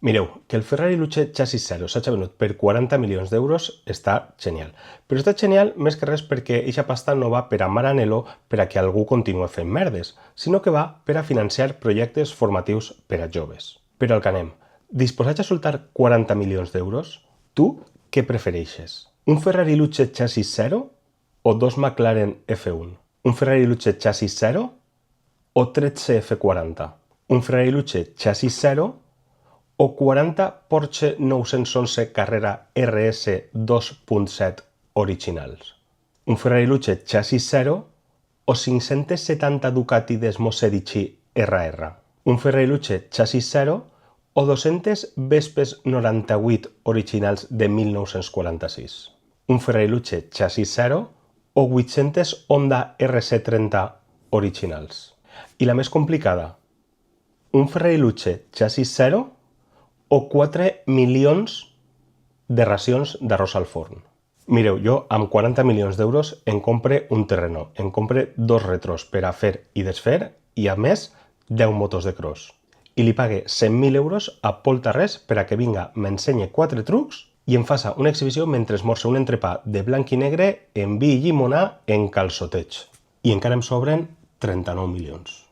Mireu, que el Ferrari Luce Chassis Zero s'hagi venut per 40 milions d'euros està genial. Però està genial més que res perquè eixa pasta no va per a Maranello per a que algú continuï fent merdes, sinó que va per a financiar projectes formatius per a joves. Però al que anem, disposats a soltar 40 milions d'euros? Tu què prefereixes? Un Ferrari Luce Chassis Zero o dos McLaren F1? Un Ferrari Luce Chassis Zero o 13 F40? Un Ferrari Luce Chassis Zero o 40 Porsche 911 Carrera RS 2.7 originals? Un Ferrari Luce Chassis Zero o 570 Ducati Desmo 16 RR? Un Ferrari Luce Chassis Zero o 200 Vespes 98 originals de 1946? Un Ferrari Luce Chassis Zero o 800 Honda RC30 originals? I la més complicada, un Ferrari Luce Chassis Zero o 4 milions de racions d'arròs al forn? Mireu, jo amb 40 milions d'euros em compre un terreno, em compre 2 retros per a fer i desfer i a més 10 motos de cross. I li pague 100.000 euros a Pol Tarrés per a que vinga, m'ensenye 4 trucs i em faça una exhibició mentre esmorza un entrepà de blanc i negre en vi i llimonà en calçoteig. I encara em sobren 39 milions.